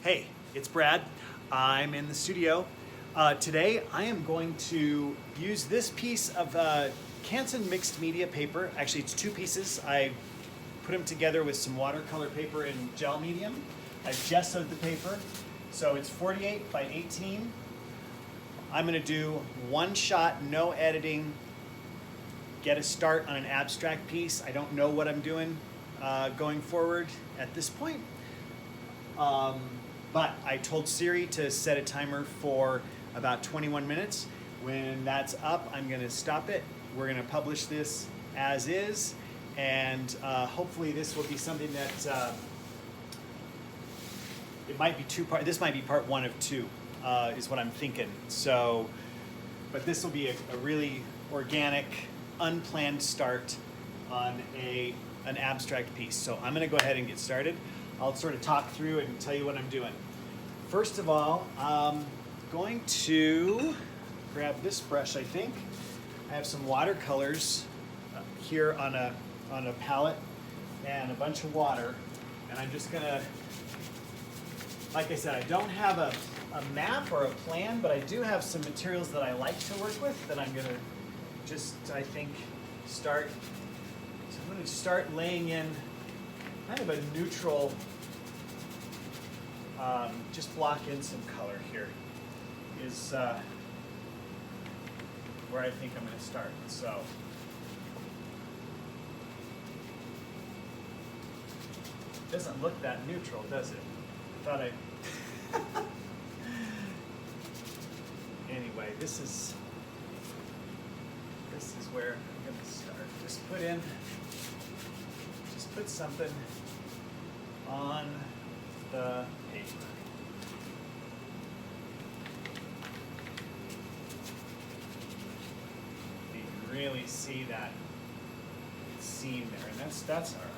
Hey, it's Brad. I'm in the studio. Today I am going to use this piece of Canson Mixed Media Paper. Actually, it's two pieces. I put them together with some watercolor paper in gel medium. I've gessoed the paper. So it's 48 by 18. I'm going to do one shot, no editing, get a start on an abstract piece. I don't know what I'm doing going forward at this point. But I told Siri to set a timer for about 21 minutes. When that's up, I'm going to stop it. We're going to publish this as is, and hopefully this will be something that it might be two-part. This might be part one of two, is what I'm thinking. So, but this will be a really organic, unplanned start on an abstract piece. So I'm going to go ahead and get started. I'll sort of talk through and tell you what I'm doing. First of all, I'm going to grab this brush, I think. I have some watercolors here on a palette and a bunch of water. And I'm just gonna, like I said, I don't have a map or a plan, but I do have some materials that I like to work with that I'm gonna just, I think, start. So I'm gonna start laying in kind of a neutral, just block in some color here is where I think I'm going to start. So it doesn't look that neutral, does it? I thought anyway, this is where I'm going to start. Just put something on the paper. You can really see that seam there, and that's all right.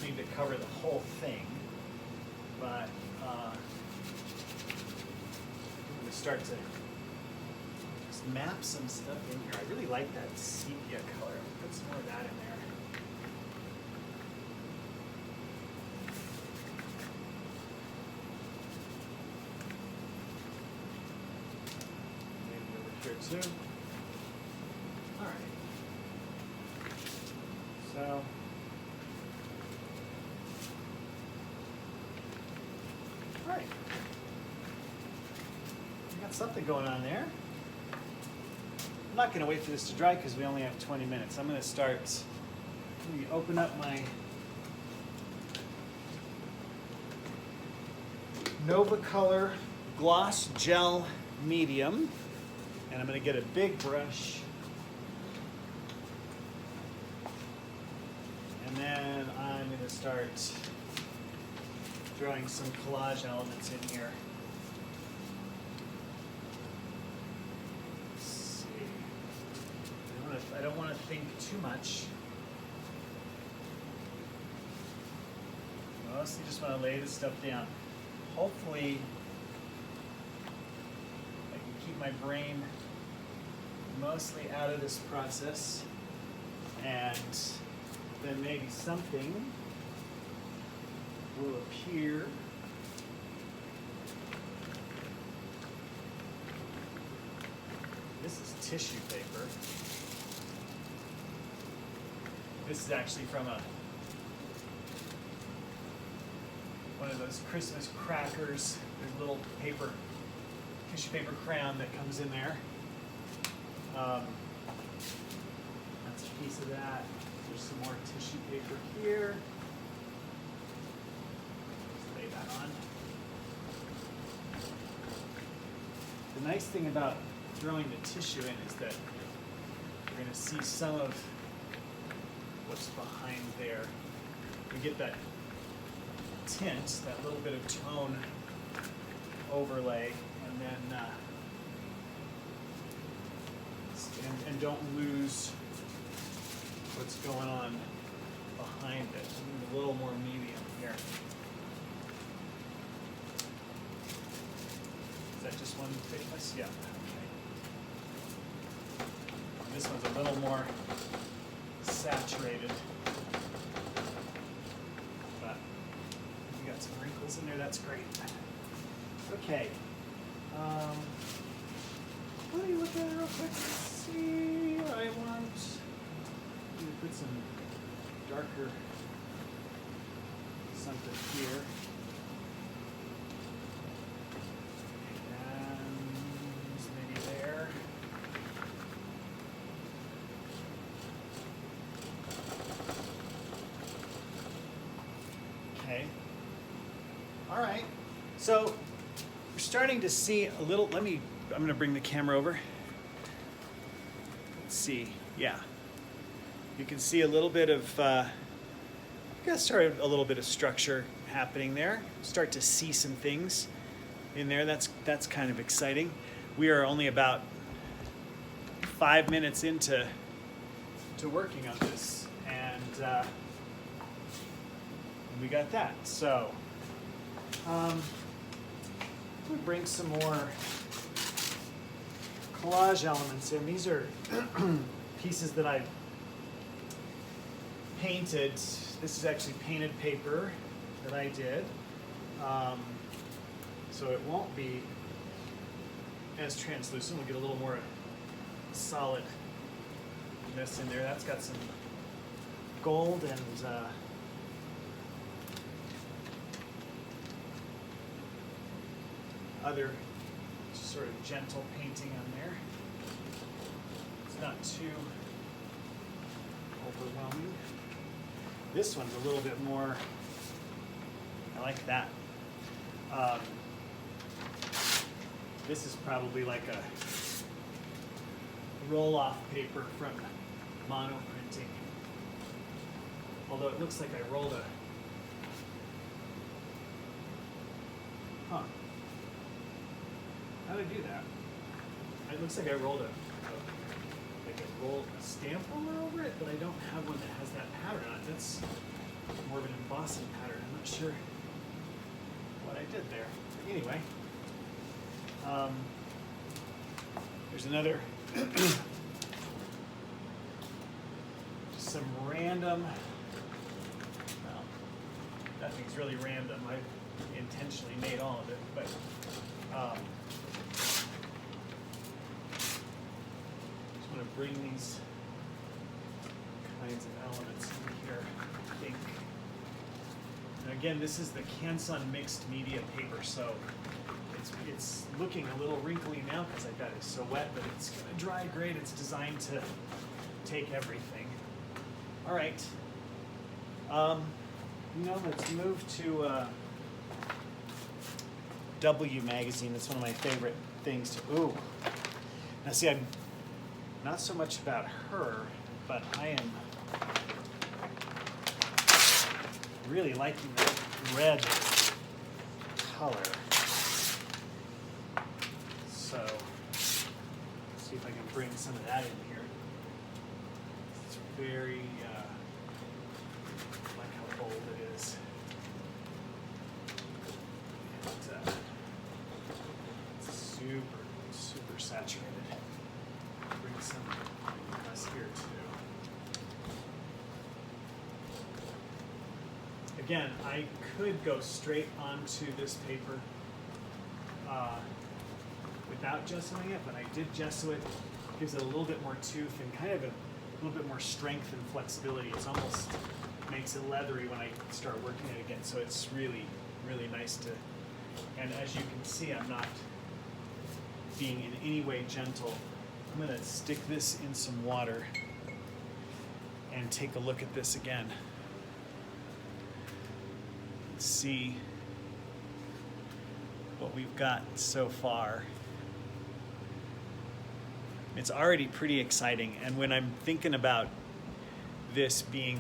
Need to cover the whole thing, but I'm going to start to just map some stuff in here. I really like that sepia color. I'll put some more of that in there. Maybe over here too. All right. So. Right. We got something going on there. I'm not going to wait for this to dry because we only have 20 minutes. I'm going to start, let me open up my Nova Color Gloss Gel Medium, and I'm going to get a big brush, and then I'm going to start throwing some collage elements in here. Let's see. I don't want to think too much. I mostly just want to lay this stuff down. Hopefully, I can keep my brain mostly out of this process, and then maybe something will appear. This is tissue paper. This is actually from one of those Christmas crackers. There's a little tissue paper crayon that comes in there. That's a piece of that. There's some more tissue paper here. On. The nice thing about throwing the tissue in is that you're going to see some of what's behind there. You get that tint, that little bit of tone overlay, and then and don't lose what's going on behind it. A little more medium here. Is that just one thickness? Yeah. Okay. And this one's a little more saturated. But you got some wrinkles in there, that's great. Okay. Let me look at it real quick and see what I want. I'm going to put some darker something here. And maybe there. Okay. All right. So we're starting to see a little, I'm going to bring the camera over. Let's see. Yeah. You can see a little bit of, a little bit of structure happening there. Start to see some things in there. That's kind of exciting. We are only about 5 minutes into working on this, and we got that. So we bring some more collage elements in. These are pieces that I've painted. This is actually painted paper that I did. So it won't be as translucent. We'll get a little more solidness in there. That's got some gold and other sort of gentle painting on there. It's not too overwhelming. This one's a little bit more, I like that. This is probably like a roll-off paper from mono printing. Although it looks like I rolled a, how did I do that? It looks like I rolled a stamp roller over it, but I don't have one that has that pattern on it. That's more of an embossing pattern. I'm not sure what I did there. But anyway, there's another, just some random, well, nothing's really random. I intentionally made all of it, but just want to bring these kinds of elements in here, I think. And again, this is the Canson Mixed Media Paper, so it's looking a little wrinkly now because I've got it so wet, but it's going to dry great. It's designed to take everything. All right. Let's move to W magazine. That's one of my favorite things to. Ooh. Now, see, I'm not so much about her, but I am really liking that red color. So, let's see if I can bring some of that in here. It's very, like how bold it is. And, it's super, super saturated. Bring some us here too. Again, I could go straight onto this paper without gessoing it, but I did gesso it. Gives it a little bit more tooth and kind of a little bit more strength and flexibility. It's almost makes it leathery when I start working it again. So it's really, really nice to. And as you can see, I'm not being in any way gentle. I'm going to stick this in some water and take a look at this again. Let's see what we've got so far. It's already pretty exciting, and when I'm thinking about this being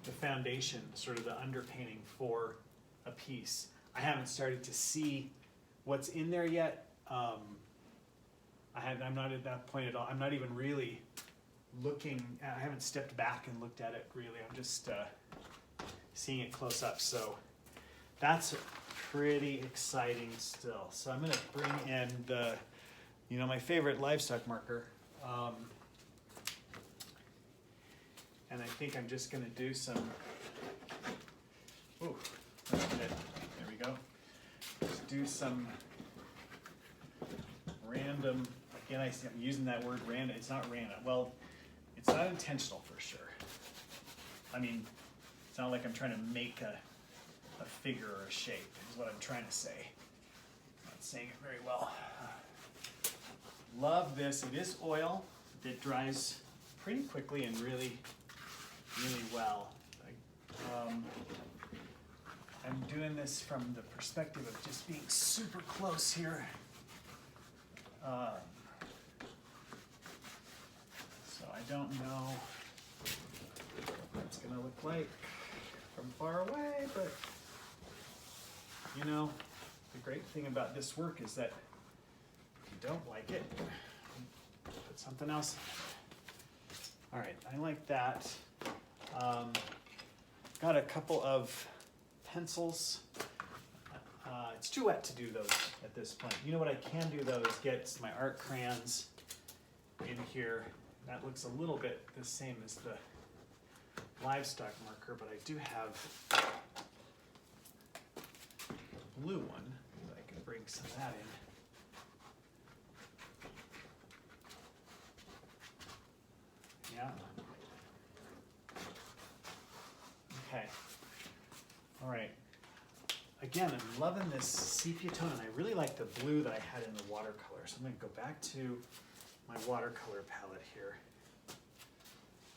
the foundation, sort of the underpainting for a piece. I haven't started to see what's in there yet. I'm not at that point at all. I'm not even really looking, I haven't stepped back and looked at it really. I'm just seeing it close up. So that's pretty exciting still. So I'm gonna bring in the, my favorite livestock marker. And I think I'm just gonna do some, ooh, that's good. There we go. Just do some random, again, I'm using that word random. It's not random. Well, it's not intentional for sure. I mean, it's not like I'm trying to make a figure or a shape, is what I'm trying to say. I'm not saying it very well. Love this. It is oil. It dries pretty quickly and really, really well. I'm doing this from the perspective of just being super close here. So I don't know what it's gonna look like from far away, but the great thing about this work is that if you don't like it, put something else in it. All right, I like that. Got a couple of pencils. It's too wet to do those at this point. You know what I can do though is get my art crayons in here. That looks a little bit the same as the livestock marker, but I do have a blue one that I can bring some of that in. Yeah. Okay. All right. Again, I'm loving this sepia tone, and I really like the blue that I had in the watercolor. So I'm going to go back to my watercolor palette here.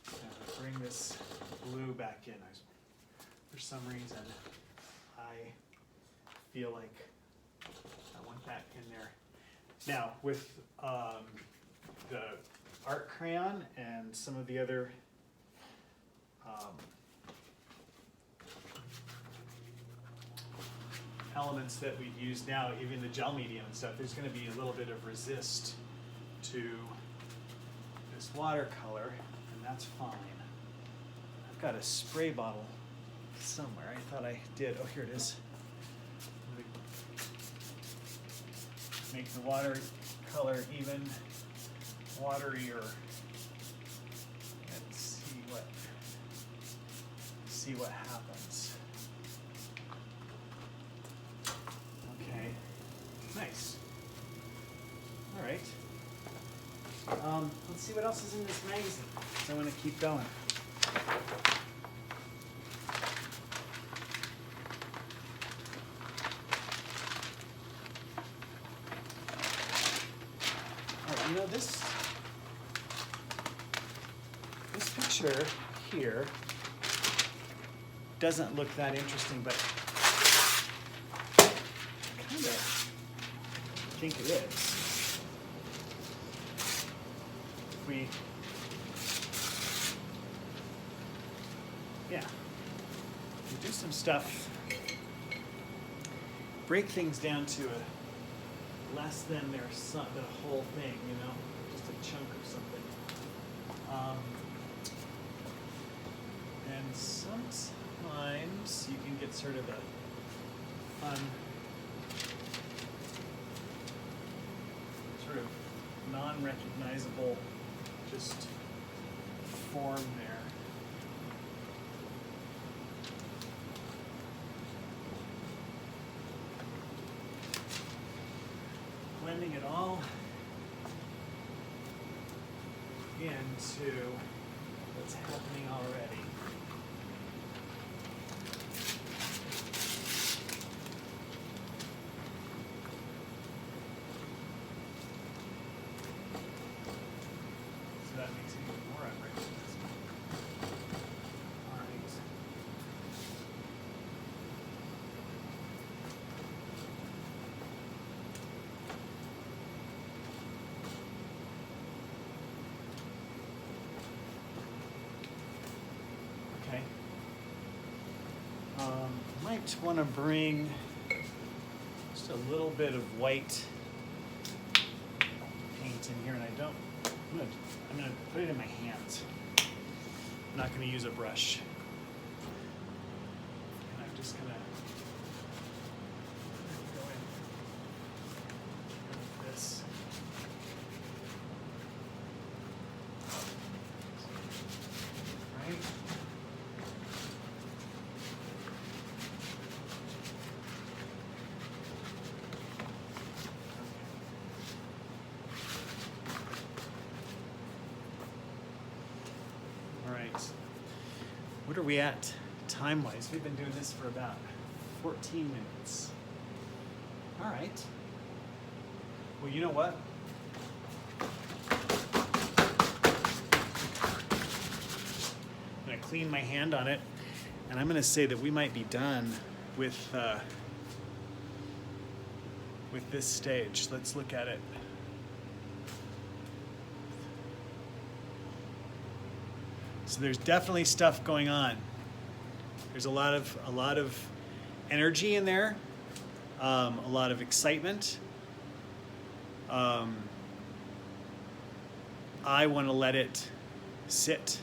And bring this blue back in. For some reason, I feel like I want that in there. Now, with the art crayon and some of the other elements that we've used now, even the gel medium and stuff, there's going to be a little bit of resist to this watercolor, and that's fine. I've got a spray bottle somewhere. I thought I did. Oh, here it is. Make the watercolor even waterier and see what happens. Okay, nice. All right. Let's see what else is in this magazine. So I'm going to keep going. All right, this picture here doesn't look that interesting, but I kind of think it is. We do some stuff, break things down to a less than the whole thing, just a chunk of something. And sometimes you can get sort of a fun, sort of non-recognizable just form there. Blending it all into what's happening already. So that makes it even more unrecognizable. All right. might want to bring just a little bit of white paint in here, and I'm gonna put it in my hands. I'm not gonna use a brush. And I'm just gonna go in with this. Right? All right. What are we at time-wise? We've been doing this for about 14 minutes. All right. Well, you know what? I'm going to clean my hand on it, and I'm going to say that we might be done with this stage. Let's look at it. So there's definitely stuff going on. There's a lot of energy in there, a lot of excitement. I want to let it sit,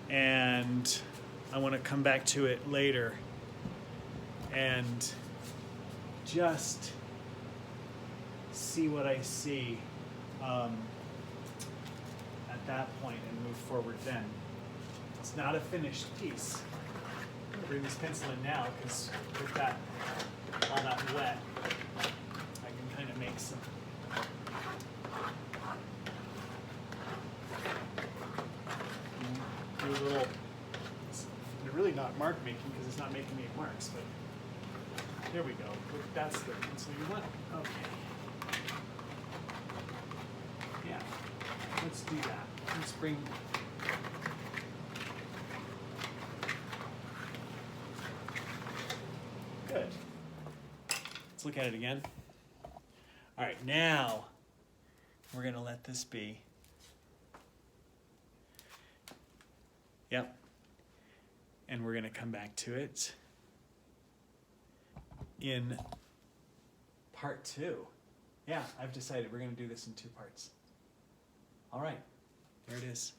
and I want to come back to it later and just see what I see at that point and move forward then. It's not a finished piece. I'm gonna bring this pencil in now because with that, all that wet, I can kind of make some do a little, they're really not mark making because it's not making me marks, but there we go. That's the pencil you want. Okay. Yeah, let's do that. Let's bring good. Let's look at it again. All right, now we're going to let this be. Yep. And we're going to come back to it in part 2. Yeah, I've decided we're going to do this in 2 parts. All right, there it is.